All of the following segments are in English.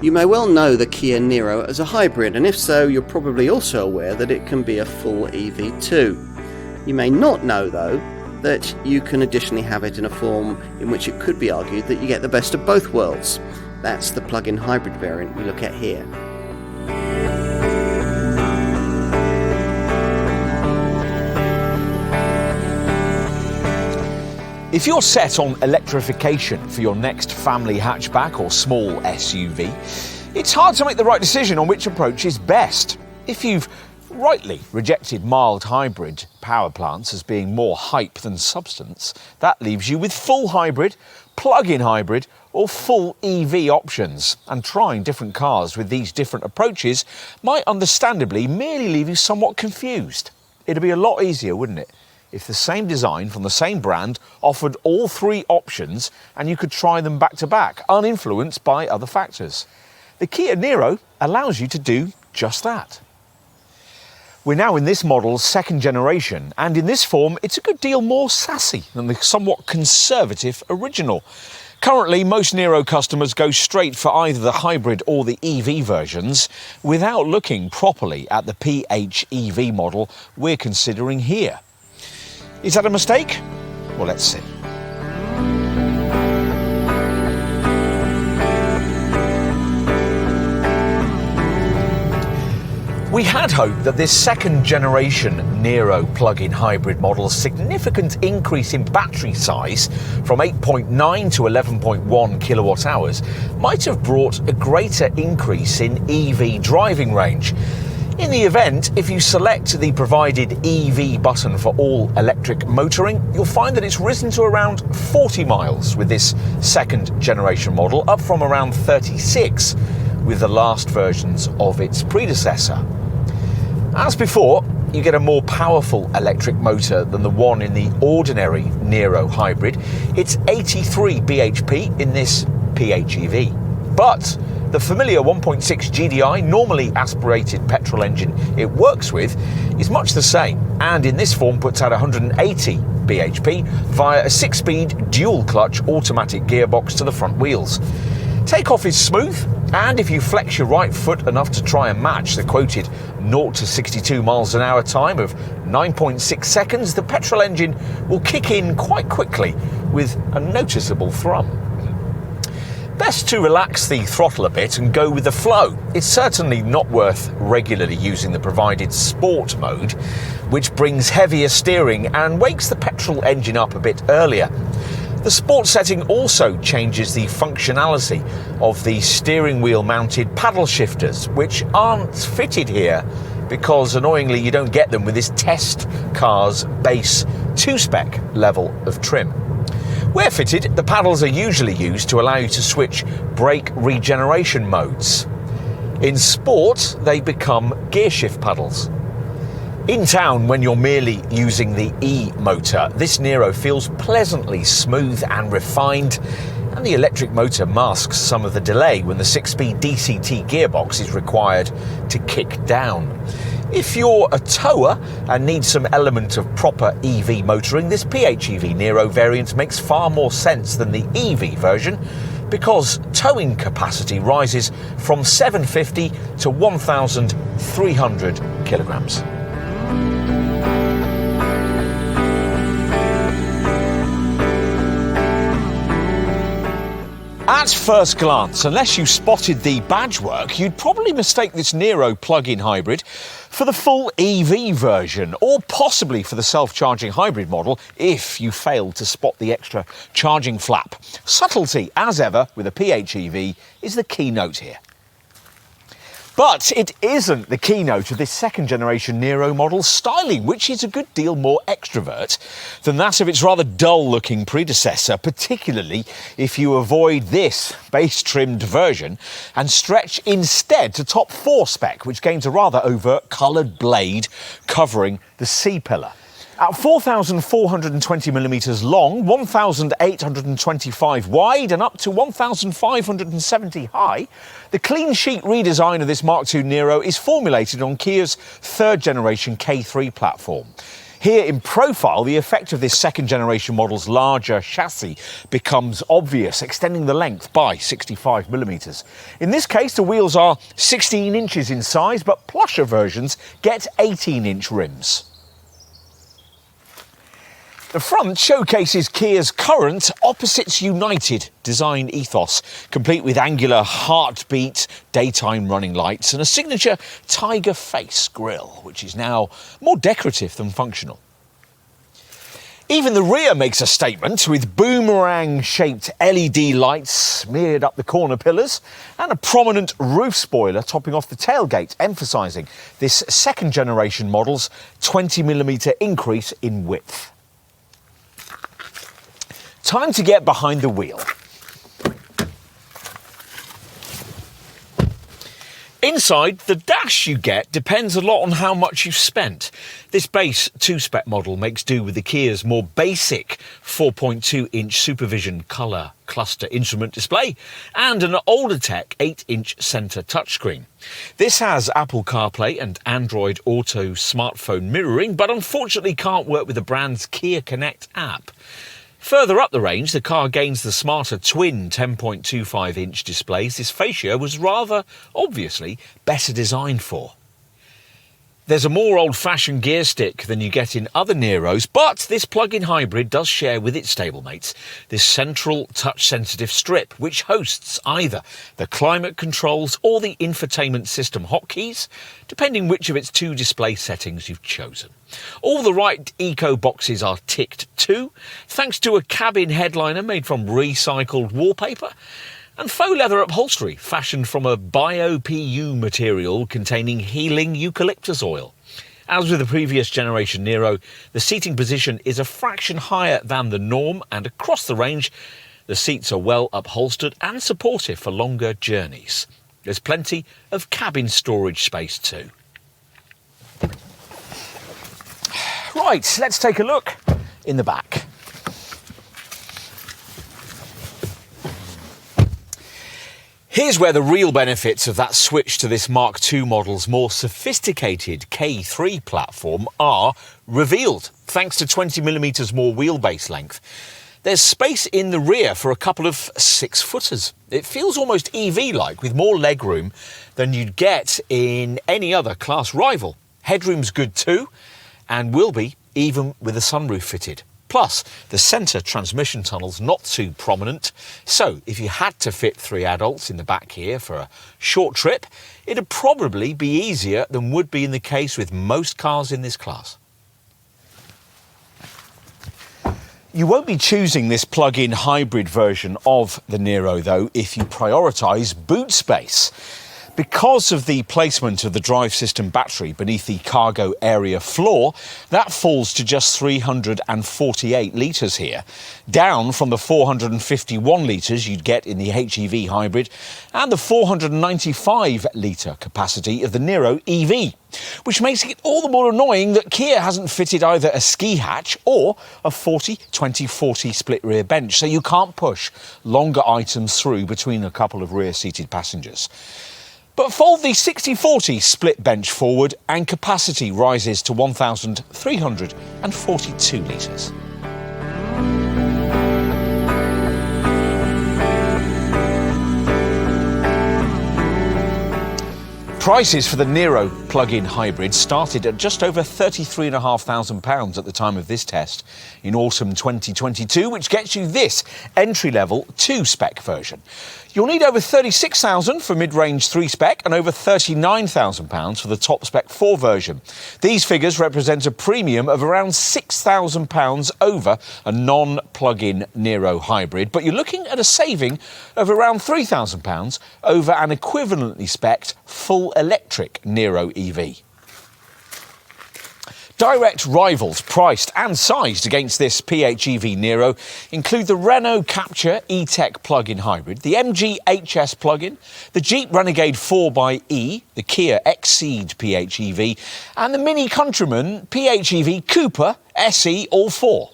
You may well know the Kia Niro as a hybrid, and if so, you're probably also aware that it can be a full EV too. You may not know, though, that you can additionally have it in a form in which it could be argued that you get the best of both worlds. That's the plug-in hybrid variant we look at here. If you're set on electrification for your next family hatchback or small SUV, it's hard to make the right decision on which approach is best. If you've rightly rejected mild hybrid power plants as being more hype than substance, that leaves you with full hybrid, plug-in hybrid or full EV options. And trying different cars with these different approaches might understandably merely leave you somewhat confused. It'd be a lot easier, wouldn't it, if the same design from the same brand offered all three options and you could try them back to back, uninfluenced by other factors. The Kia Niro allows you to do just that. We're now in this model's second generation, and in this form it's a good deal more sassy than the somewhat conservative original. Currently, most Niro customers go straight for either the hybrid or the EV versions without looking properly at the PHEV model we're considering here. Is that a mistake? Well, let's see. We had hoped that this second generation Niro plug-in hybrid model's significant increase in battery size from 8.9 to 11.1 kilowatt hours might have brought a greater increase in EV driving range. In the event, if you select the provided EV button for all electric motoring, you'll find that it's risen to around 40 miles with this second generation model, up from around 36 with the last versions of its predecessor. As before, you get a more powerful electric motor than the one in the ordinary Niro hybrid. It's 83 bhp in this PHEV. But the familiar 1.6 GDI, normally aspirated petrol engine it works with, is much the same, and in this form puts out 180 bhp via a 6-speed dual-clutch automatic gearbox to the front wheels. Takeoff is smooth, and if you flex your right foot enough to try and match the quoted 0 to 62 miles an hour time of 9.6 seconds, the petrol engine will kick in quite quickly with a noticeable thrum. Best to relax the throttle a bit and go with the flow. It's certainly not worth regularly using the provided sport mode, which brings heavier steering and wakes the petrol engine up a bit earlier. The sport setting also changes the functionality of the steering wheel mounted paddle shifters, which aren't fitted here because annoyingly you don't get them with this test car's base 2-spec level of trim. Where fitted, the paddles are usually used to allow you to switch brake regeneration modes. In sport, they become gear shift paddles. In town, when you're merely using the e-motor, this Niro feels pleasantly smooth and refined, and the electric motor masks some of the delay when the 6-speed DCT gearbox is required to kick down. If you're a tower and need some element of proper EV motoring, this PHEV Niro variant makes far more sense than the EV version because towing capacity rises from 750 to 1,300 kilograms. At first glance, unless you spotted the badge work, you'd probably mistake this Niro plug-in hybrid for the full EV version, or possibly for the self-charging hybrid model if you failed to spot the extra charging flap. Subtlety, as ever, with a PHEV is the keynote here. But it isn't the keynote of this second-generation Niro model's styling, which is a good deal more extrovert than that of its rather dull-looking predecessor, particularly if you avoid this base-trimmed version and stretch instead to top 4 spec, which gains a rather overt coloured blade covering the C-pillar. At 4,420mm long, 1,825 wide and up to 1,570 high, the clean sheet redesign of this Mark II Niro is formulated on Kia's third generation K3 platform. Here in profile, the effect of this second generation model's larger chassis becomes obvious, extending the length by 65mm. In this case, the wheels are 16 inches in size, but plusher versions get 18-inch rims. The front showcases Kia's current Opposites United design ethos, complete with angular heartbeat daytime running lights and a signature tiger face grille, which is now more decorative than functional. Even the rear makes a statement, with boomerang-shaped LED lights smeared up the corner pillars and a prominent roof spoiler topping off the tailgate, emphasising this second-generation model's 20mm increase in width. Time to get behind the wheel. Inside, the dash you get depends a lot on how much you've spent. This base 2-spec model makes do with the Kia's more basic 4.2-inch Supervision colour cluster instrument display and an older tech 8-inch centre touchscreen. This has Apple CarPlay and Android Auto smartphone mirroring, but unfortunately can't work with the brand's Kia Connect app. Further up the range, the car gains the smarter twin 10.25-inch displays this fascia was rather obviously better designed for. There's a more old-fashioned gear stick than you get in other Niros, but this plug-in hybrid does share with its stablemates this central touch-sensitive strip, which hosts either the climate controls or the infotainment system hotkeys, depending which of its 2 display settings you've chosen. All the right eco boxes are ticked too, thanks to a cabin headliner made from recycled wallpaper, and faux leather upholstery fashioned from a bio-PU material containing healing eucalyptus oil. As with the previous generation Niro, the seating position is a fraction higher than the norm, and across the range, the seats are well upholstered and supportive for longer journeys. There's plenty of cabin storage space too. Right, let's take a look in the back. Here's where the real benefits of that switch to this Mark II model's more sophisticated K3 platform are revealed, thanks to 20mm more wheelbase length. There's space in the rear for a couple of 6-footers. It feels almost EV-like, with more legroom than you'd get in any other class rival. Headroom's good too, and will be even with a sunroof fitted. Plus, the centre transmission tunnel's not too prominent, so if you had to fit 3 adults in the back here for a short trip, it'd probably be easier than would be in the case with most cars in this class. You won't be choosing this plug-in hybrid version of the Niro, though, if you prioritise boot space. Because of the placement of the drive system battery beneath the cargo area floor, that falls to just 348 litres here, down from the 451 litres you'd get in the HEV hybrid and the 495 litre capacity of the Niro EV, which makes it all the more annoying that Kia hasn't fitted either a ski hatch or a 40-20-40 split rear bench, so you can't push longer items through between a couple of rear-seated passengers. But fold the 60-40 split bench forward and capacity rises to 1,342 litres. Prices for the Niro plug-in hybrid started at just over £33,500 at the time of this test in autumn 2022, which gets you this entry-level 2-spec version. You'll need over £36,000 for mid-range 3-spec and over £39,000 for the top-spec 4 version. These figures represent a premium of around £6,000 over a non-plug-in Niro hybrid, but you're looking at a saving of around £3,000 over an equivalently spec'd full electric Niro EV. Direct rivals priced and sized against this PHEV Niro include the Renault Captur E-Tech plug-in hybrid, the MG HS plug-in, the Jeep Renegade 4xe, the Kia Exceed PHEV, and the Mini Countryman PHEV Cooper SE, all 4.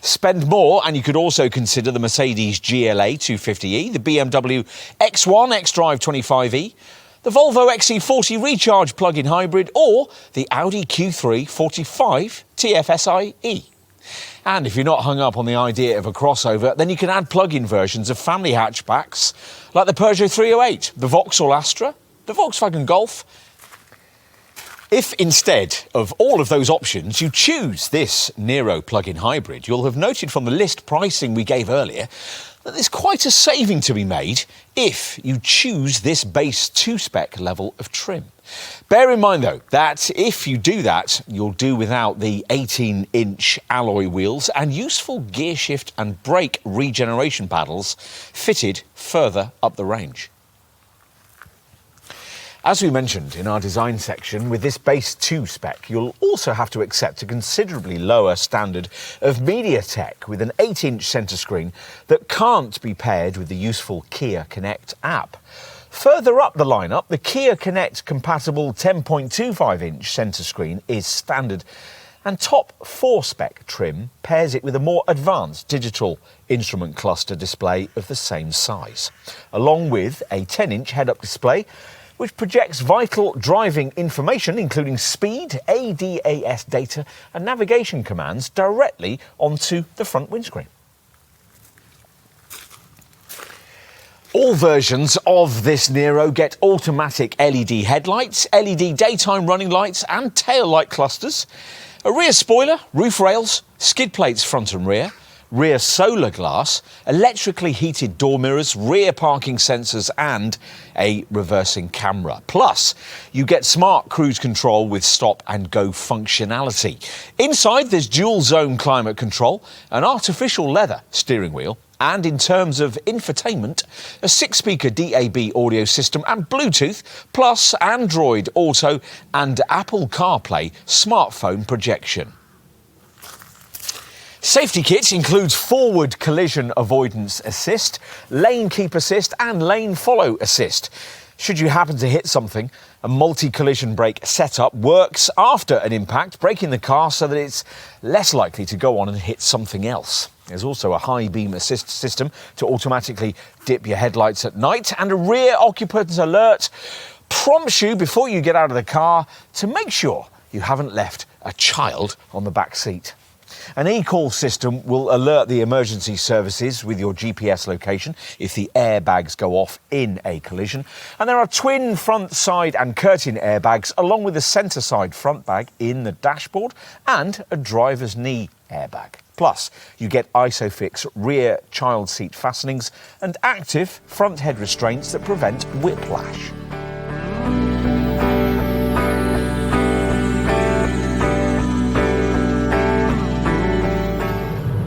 Spend more and you could also consider the Mercedes GLA 250e, the BMW X1 xDrive 25e, the Volvo XC40 Recharge plug-in hybrid, or the Audi Q3 45 TFSI-E. And if you're not hung up on the idea of a crossover, then you can add plug-in versions of family hatchbacks like the Peugeot 308, the Vauxhall Astra, the Volkswagen Golf. If instead of all of those options you choose this Niro plug-in hybrid, you'll have noted from the list pricing we gave earlier that there's quite a saving to be made if you choose this base 2-spec level of trim. Bear in mind, though, that if you do that, you'll do without the 18-inch alloy wheels and useful gear shift and brake regeneration paddles fitted further up the range. As we mentioned in our design section, with this base 2 spec, you'll also have to accept a considerably lower standard of MediaTek with an 8-inch centre screen that can't be paired with the useful Kia Connect app. Further up the lineup, the Kia Connect compatible 10.25-inch centre screen is standard, and top 4-spec trim pairs it with a more advanced digital instrument cluster display of the same size, along with a 10-inch head-up display which projects vital driving information, including speed, ADAS data and navigation commands directly onto the front windscreen. All versions of this Niro get automatic LED headlights, LED daytime running lights and tail light clusters, a rear spoiler, roof rails, skid plates front and rear solar glass, electrically heated door mirrors, rear parking sensors and a reversing camera. Plus, you get smart cruise control with stop and go functionality. Inside, there's dual zone climate control, an artificial leather steering wheel, and in terms of infotainment, a 6-speaker DAB audio system and Bluetooth, plus Android Auto and Apple CarPlay smartphone projection. Safety kit includes forward collision avoidance assist, lane keep assist and lane follow assist. Should you happen to hit something, a multi-collision brake setup works after an impact, braking the car so that it's less likely to go on and hit something else. There's also a high beam assist system to automatically dip your headlights at night, and a rear occupant alert prompts you before you get out of the car to make sure you haven't left a child on the back seat. An e-call system will alert the emergency services with your GPS location if the airbags go off in a collision. And there are twin front, side and curtain airbags, along with a centre side front bag in the dashboard and a driver's knee airbag. Plus, you get ISOFIX rear child seat fastenings and active front head restraints that prevent whiplash.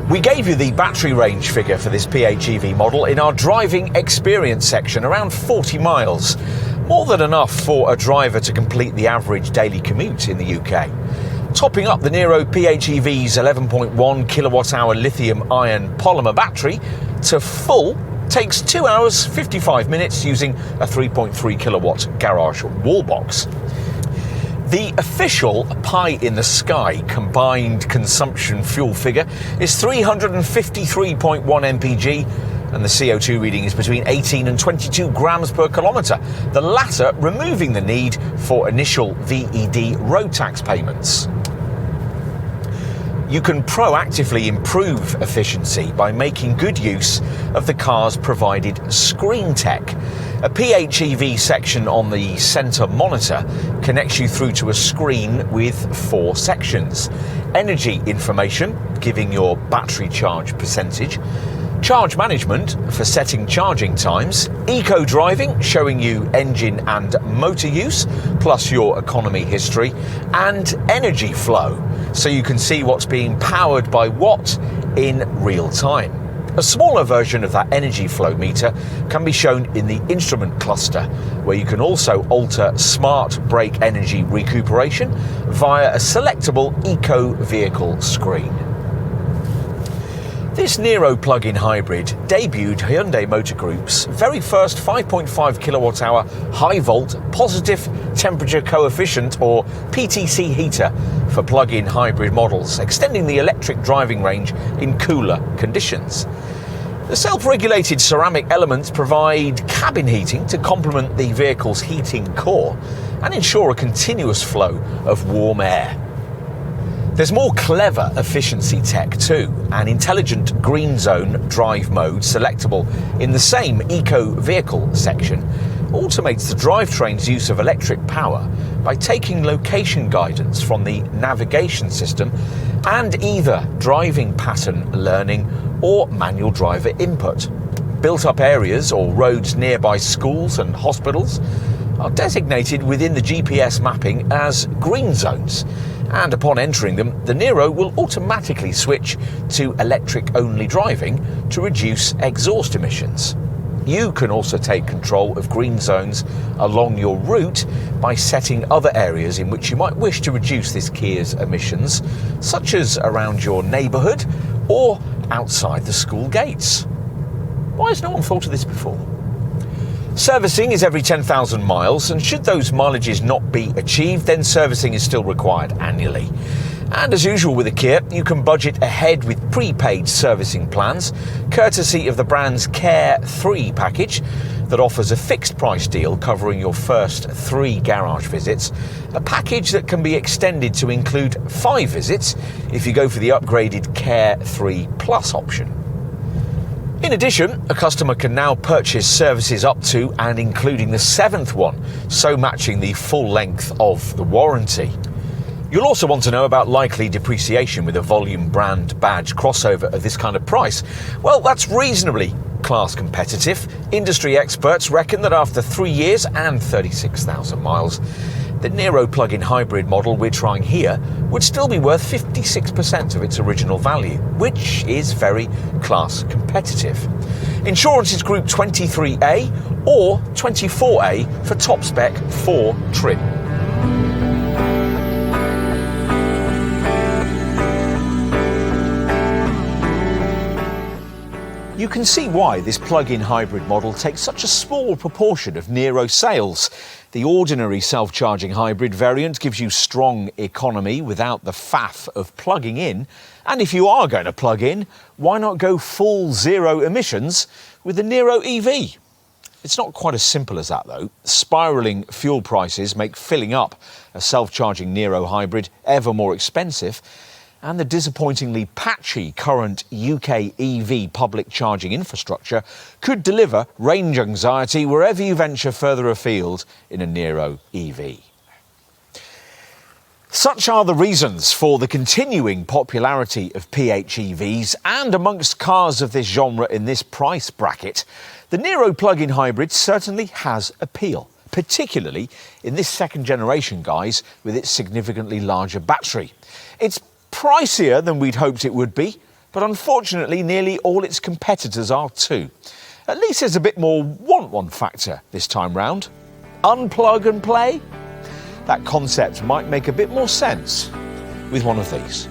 We gave you the battery range figure for this PHEV model in our driving experience section, around 40 miles. More than enough for a driver to complete the average daily commute in the UK. Topping up the Niro PHEV's 11.1 kilowatt-hour lithium-ion polymer battery to full takes 2 hours 55 minutes using a 3.3 kilowatt garage wall box. The official pie-in-the-sky combined consumption fuel figure is 353.1 mpg, and the CO2 reading is between 18 and 22 grams per kilometre, the latter removing the need for initial VED road tax payments. You can proactively improve efficiency by making good use of the car's provided screen tech. A PHEV section on the centre monitor connects you through to a screen with 4 sections. Energy information, giving your battery charge percentage. Charge management for setting charging times. Eco driving, showing you engine and motor use, plus your economy history. And energy flow, so you can see what's being powered by what in real time. A smaller version of that energy flow meter can be shown in the instrument cluster, where you can also alter smart brake energy recuperation via a selectable eco vehicle screen. This Niro plug-in hybrid debuted Hyundai Motor Group's very first 5.5 kilowatt-hour high-volt positive temperature coefficient, or PTC heater, for plug-in hybrid models, extending the electric driving range in cooler conditions. The self-regulated ceramic elements provide cabin heating to complement the vehicle's heating core and ensure a continuous flow of warm air. There's more clever efficiency tech too. An intelligent green zone drive mode selectable in the same eco-vehicle section automates the drivetrain's use of electric power by taking location guidance from the navigation system and either driving pattern learning or manual driver input. Built-up areas or roads nearby schools and hospitals are designated within the GPS mapping as green zones, and upon entering them, the Niro will automatically switch to electric-only driving to reduce exhaust emissions. You can also take control of green zones along your route by setting other areas in which you might wish to reduce this Kia's emissions, such as around your neighbourhood or outside the school gates. Why has no one thought of this before? Servicing is every 10,000 miles, and should those mileages not be achieved, then servicing is still required annually. And as usual with a Kia, you can budget ahead with prepaid servicing plans, courtesy of the brand's Care 3 package that offers a fixed price deal covering your first 3 garage visits, a package that can be extended to include 5 visits if you go for the upgraded Care 3 Plus option. In addition, a customer can now purchase services up to and including the 7th one, so matching the full length of the warranty. You'll also want to know about likely depreciation with a volume brand badge crossover of this kind of price. Well, that's reasonably class competitive. Industry experts reckon that after 3 years and 36,000 miles, the Niro plug-in hybrid model we're trying here would still be worth 56% of its original value, which is very class competitive. Insurance is Group 23A or 24A for top spec 4 trim. You can see why this plug-in hybrid model takes such a small proportion of Niro sales. The ordinary self-charging hybrid variant gives you strong economy without the faff of plugging in. And if you are going to plug in, why not go full zero emissions with the Niro EV? It's not quite as simple as that though. Spiralling fuel prices make filling up a self-charging Niro hybrid ever more expensive. And the disappointingly patchy current UK EV public charging infrastructure could deliver range anxiety wherever you venture further afield in a Niro EV. Such are the reasons for the continuing popularity of PHEVs, and amongst cars of this genre in this price bracket, the Niro plug-in hybrid certainly has appeal, particularly in this second generation, guys, with its significantly larger battery. It's pricier than we'd hoped it would be, but unfortunately nearly all its competitors are too. At least there's a bit more want one factor this time round. Unplug and play? That concept might make a bit more sense with one of these.